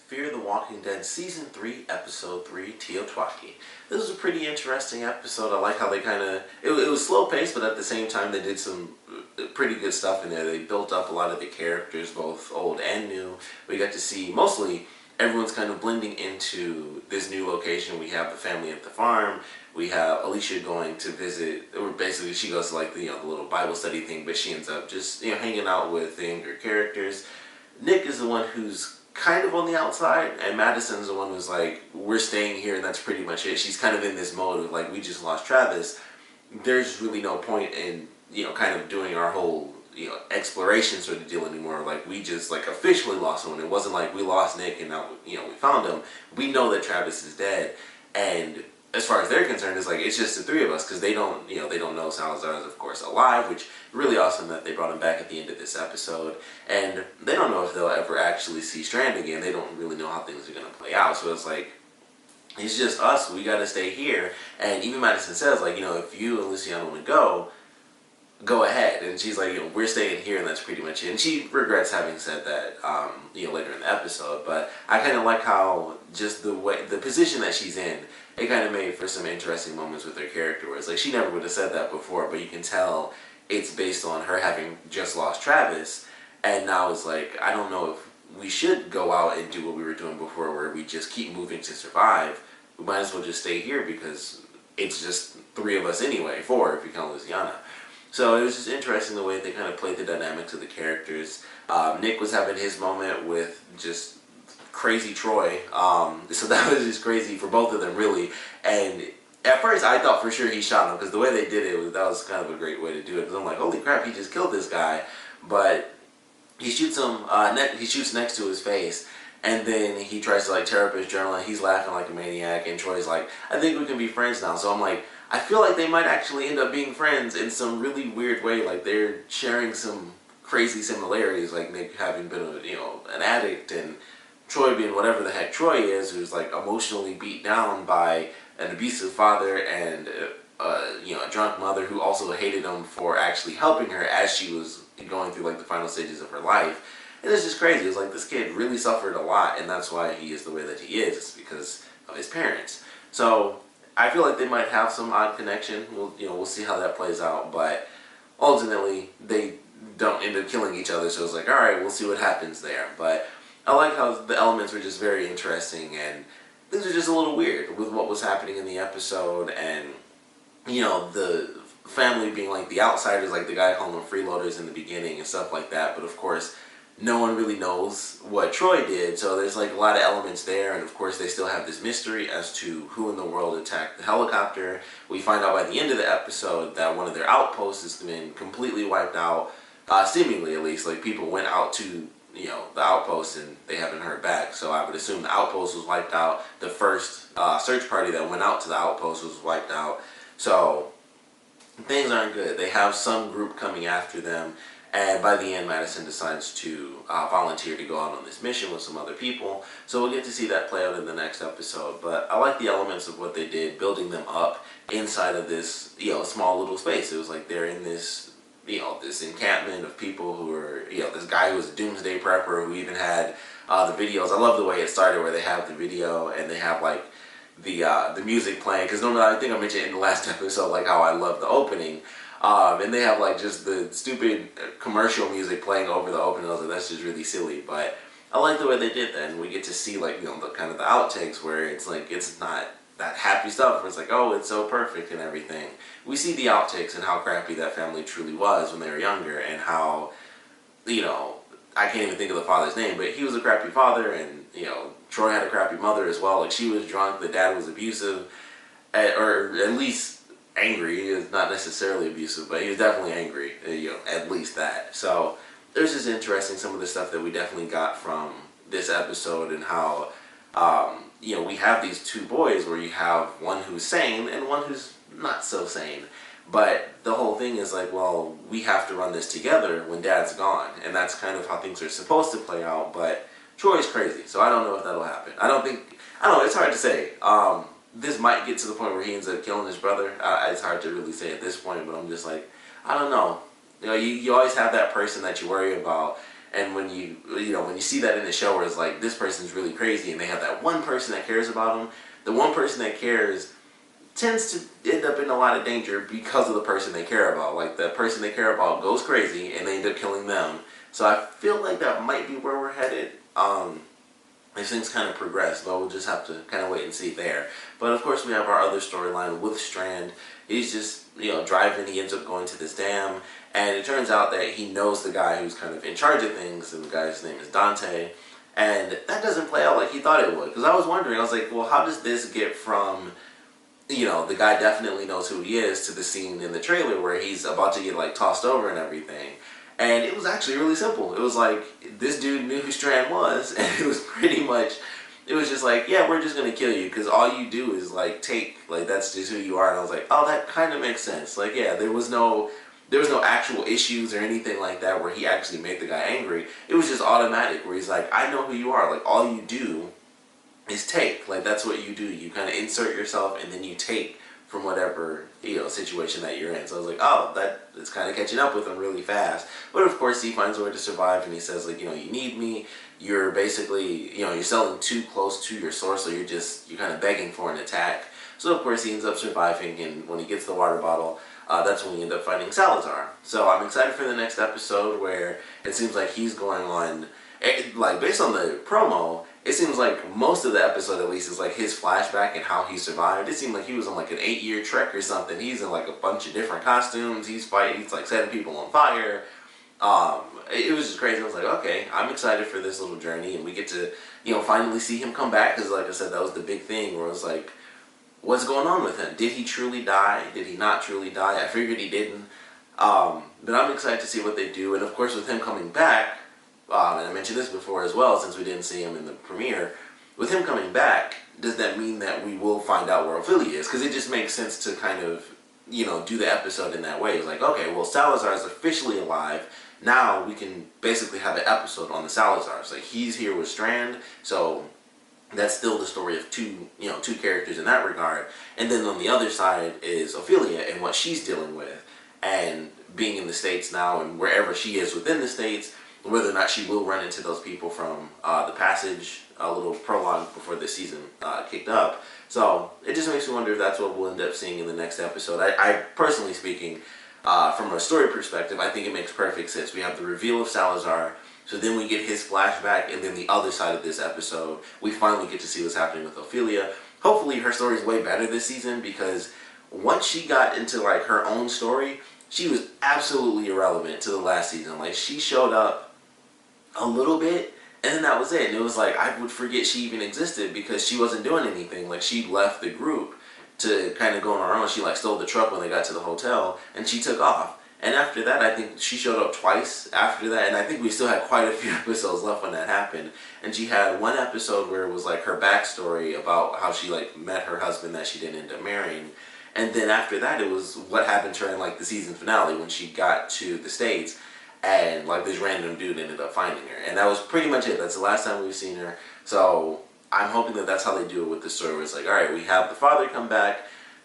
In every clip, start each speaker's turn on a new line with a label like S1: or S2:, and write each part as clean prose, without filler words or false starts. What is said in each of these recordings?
S1: Fear the Walking Dead Season 3, Episode 3, TEOTWAWKI. This was a pretty interesting episode. I like how they kind of, it was slow paced, but at the same time they did some pretty good stuff in there. They built up a lot of the characters, both old and new. We got to see, mostly, everyone's kind of blending into this new location. We have the family at the farm. We have Alicia going to visit, or basically she goes to like the little Bible study thing, but she ends up just hanging out with the younger characters. Nick is the one who's kind of on the outside, and Madison's the one who's like, we're staying here and that's pretty much it. She's kind of in this mode of like, we just lost Travis. There's really no point in kind of doing our whole exploration sort of deal anymore. Like, we just like officially lost someone. It wasn't like we lost Nick and now we found him. We know that Travis is dead, and as far as they're concerned, it's like it's just the three of us, because they don't know Salazar is of course alive, which really awesome that they brought him back at the end of this episode. And they don't know if they'll ever actually see Strand again. They don't really know how things are going to play out. So it's like, it's just us. We got to stay here. And even Madison says, like, if you and Luciano want to go ahead. And she's like, we're staying here, and that's pretty much it. And she regrets having said that, later in the episode. But I kind of like how just the position that she's in, it kind of made for some interesting moments with her character, where it's like she never would have said that before, but you can tell it's based on her having just lost Travis, and now it's like, I don't know if we should go out and do what we were doing before, where we just keep moving to survive. We might as well just stay here, because it's just three of us anyway, four if you count Luciana. So it was just interesting the way they kind of played the dynamics of the characters. Nick was having his moment with just crazy Troy, so that was just crazy for both of them, really. And at first I thought for sure he shot him, because the way they did it, that was kind of a great way to do it, because I'm like, holy crap, he just killed this guy. But he shoots him, he shoots next to his face, and then he tries to like tear up his journal, and he's laughing like a maniac, and Troy's like, I think we can be friends now. So I'm like, I feel like they might actually end up being friends in some really weird way. Like, they're sharing some crazy similarities, like Nick having been an addict, and Troy being whatever the heck Troy is, who's like emotionally beat down by an abusive father and a drunk mother who also hated him for actually helping her as she was going through like the final stages of her life. And it's just crazy. It's like, this kid really suffered a lot, and that's why he is the way that he is. It's because of his parents. So I feel like they might have some odd connection. We'll see how that plays out, but ultimately they don't end up killing each other. So it's like, all right, we'll see what happens there. But I like how the elements were just very interesting, and things are just a little weird with what was happening in the episode, and the family being like the outsiders, like the guy calling them freeloaders in the beginning and stuff like that. But of course, no one really knows what Troy did, so there's like a lot of elements there. And of course, they still have this mystery as to who in the world attacked the helicopter. We find out by the end of the episode that one of their outposts has been completely wiped out, seemingly at least. Like, people went out to the outpost and they haven't heard back. So I would assume the outpost was wiped out. The first search party that went out to the outpost was wiped out. So things aren't good. They have some group coming after them. And by the end, Madison decides to volunteer to go out on this mission with some other people. So we'll get to see that play out in the next episode. But I like the elements of what they did, building them up inside of this, small little space. It was like they're in this, this encampment of people who are, this guy who was a doomsday prepper who even had the videos. I love the way it started, where they have the video and they have like the music playing. Because normally, I think I mentioned in the last episode, like how I love the opening. And they have like just the stupid commercial music playing over the opening. I was like, that's just really silly. But I like the way they did that, and we get to see like the kind of the outtakes, where it's like, it's not that happy stuff where it's like, oh, it's so perfect and everything. We see the outtakes and how crappy that family truly was when they were younger, and how, I can't even think of the father's name, but he was a crappy father, and, Troy had a crappy mother as well. Like, she was drunk, the dad was abusive, or at least angry. He is not necessarily abusive, but he was definitely angry, at least that. So there's just interesting, some of the stuff that we definitely got from this episode, and how, we have these two boys, where you have one who's sane and one who's not so sane. But the whole thing is like, well, we have to run this together when Dad's gone. And that's kind of how things are supposed to play out. But Troy's crazy, so I don't know if that'll happen. I don't know, it's hard to say. This might get to the point where he ends up killing his brother. It's hard to really say at this point, but I'm just like, I don't know. You always have that person that you worry about. And when when you see that in the show where it's like, this person's really crazy and they have that one person that cares about them, the one person that cares tends to end up in a lot of danger because of the person they care about. Like, the person they care about goes crazy and they end up killing them. So I feel like that might be where we're headed. If things kind of progress, but we'll just have to kind of wait and see there. But of course we have our other storyline with Strand. He's just, driving, he ends up going to this dam, and it turns out that he knows the guy who's kind of in charge of things, and the guy's name is Dante. And that doesn't play out like he thought it would. Because I was wondering, I was like, well, how does this get from, the guy definitely knows who he is, to the scene in the trailer where he's about to get, like, tossed over and everything. And it was actually really simple. It was like, this dude knew who Strand was, and it was pretty much, it was just like, yeah, we're just going to kill you, because all you do is, like, that's just who you are. And I was like, oh, that kind of makes sense. Like, yeah, there was no actual issues or anything like that where he actually made the guy angry. It was just automatic, where he's like, I know who you are. Like, all you do is take. Like, that's what you do. You kind of insert yourself, and then you take from whatever, situation that you're in. So I was like, oh, that is kind of catching up with him really fast. But of course, he finds a way to survive, and he says, like, you need me. You're basically, you're selling too close to your source, so you're kind of begging for an attack. So of course, he ends up surviving, and when he gets the water bottle, that's when we end up fighting Salazar. So I'm excited for the next episode, where it seems like he's going on, like, based on the promo, it seems like most of the episode, at least, is like his flashback and how he survived. It seemed like he was on like an 8-year trek or something. He's in like a bunch of different costumes. He's fighting. He's like setting people on fire. It was just crazy. I was like, okay, I'm excited for this little journey, and we get to, finally see him come back. Because, like I said, that was the big thing, where it was like, what's going on with him? Did he truly die? Did he not truly die? I figured he didn't. But I'm excited to see what they do. And of course, with him coming back, and I mentioned this before as well, since we didn't see him in the premiere, with him coming back, does that mean that we will find out where Ophelia is? Because it just makes sense to kind of, do the episode in that way. It's like, okay, well, Salazar is officially alive. Now we can basically have an episode on the Salazars. Like, he's here with Strand, so that's still the story of two characters in that regard. And then on the other side is Ophelia and what she's dealing with, and being in the States now, and wherever she is within the States, whether or not she will run into those people from the Passage, a little prologue before the season kicked up. So it just makes me wonder if that's what we'll end up seeing in the next episode. I personally speaking, from a story perspective, I think it makes perfect sense. We have the reveal of Salazar, so then we get his flashback, and then the other side of this episode, we finally get to see what's happening with Ophelia. Hopefully her story is way better this season, because once she got into like her own story, she was absolutely irrelevant to the last season. Like, she showed up a little bit, and then that was it. And it was like, I would forget she even existed, because she wasn't doing anything. Like, she left the group to kind of go on her own. She like stole the truck when they got to the hotel, and she took off. And after that, I think she showed up twice after that, and I think we still had quite a few episodes left when that happened. And she had one episode where it was like her backstory about how she like met her husband that she didn't end up marrying. And then after that, it was what happened to her in like the season finale when she got to the States. And like this random dude ended up finding her, and that was pretty much it. That's the last time we've seen her. So I'm hoping that that's how they do it with the story, where it's like, all right, we have the father come back.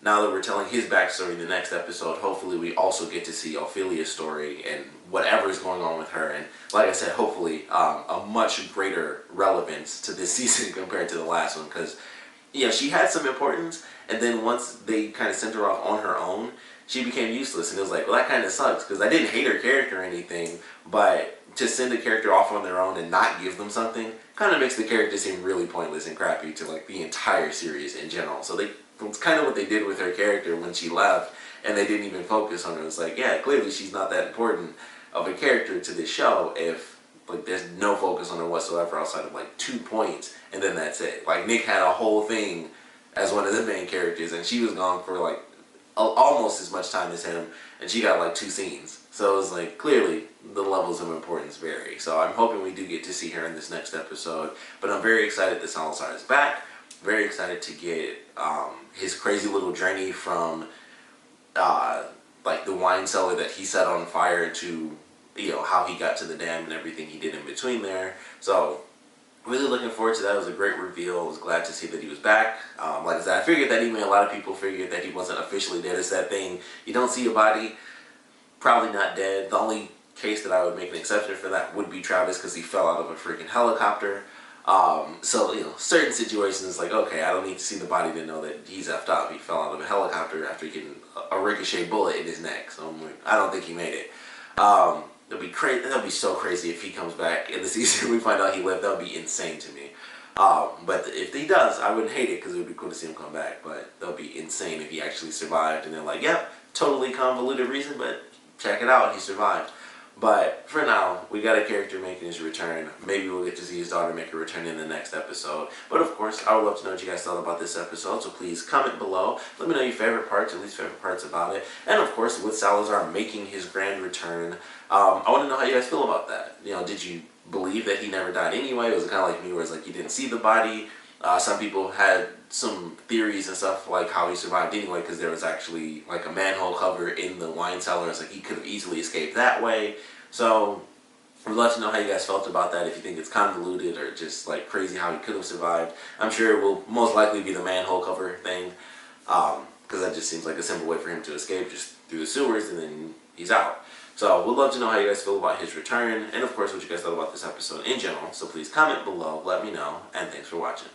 S1: Now that we're telling his backstory in the next episode, hopefully we also get to see Ophelia's story and whatever is going on with her. And like I said, hopefully a much greater relevance to this season compared to the last one, because she had some importance, and then once they kind of sent her off on her own, she became useless. And it was like, well, that kind of sucks, because I didn't hate her character or anything, but to send a character off on their own and not give them something kind of makes the character seem really pointless and crappy to like the entire series in general. So it's kind of what they did with her character when she left, and they didn't even focus on her. It's like, yeah, clearly she's not that important of a character to this show if like there's no focus on her whatsoever outside of like 2 points, and then that's it. Like, Nick had a whole thing as one of the main characters, and she was gone for like almost as much time as him, and she got like 2 scenes. So it was like, clearly the levels of importance vary. So I'm hoping we do get to see her in this next episode, but I'm very excited that Salazar is back. Very excited to get his crazy little journey from like the wine cellar that he set on fire to how he got to the dam and everything he did in between there. So really looking forward to that. It was a great reveal. I was glad to see that he was back. Like I said, I figured that even a lot of people figured that he wasn't officially dead. It's that thing, you don't see a body, probably not dead. The only case that I would make an exception for that would be Travis, because he fell out of a freaking helicopter. So, certain situations, like, okay, I don't need to see the body to know that he's effed up. He fell out of a helicopter after getting a ricochet bullet in his neck. So I'm like, I don't think he made it. That'd be crazy. That'd be so crazy if he comes back in the season. We find out he lived. That would be insane to me. But if he does, I wouldn't hate it, because it would be cool to see him come back. But that would be insane if he actually survived. And they're like, yep, totally convoluted reason, but check it out, he survived. But for now, we got a character making his return. Maybe we'll get to see his daughter make a return in the next episode. But of course, I would love to know what you guys thought about this episode, so please comment below. Let me know your favorite parts, or least favorite parts about it. And of course, with Salazar making his grand return, I want to know how you guys feel about that. Did you believe that he never died anyway? Was it kind of like me, where it's like you didn't see the body? Some people had some theories and stuff, like how he survived anyway, because there was actually like a manhole cover in the wine cellar. It's like he could have easily escaped that way. So I'd love to know how you guys felt about that, if you think it's convoluted or just like crazy how he could have survived. I'm sure it will most likely be the manhole cover thing, because that just seems like a simple way for him to escape, just through the sewers, and then he's out. So we'd love to know how you guys feel about his return, and of course what you guys thought about this episode in general. So please comment below, let me know, and thanks for watching.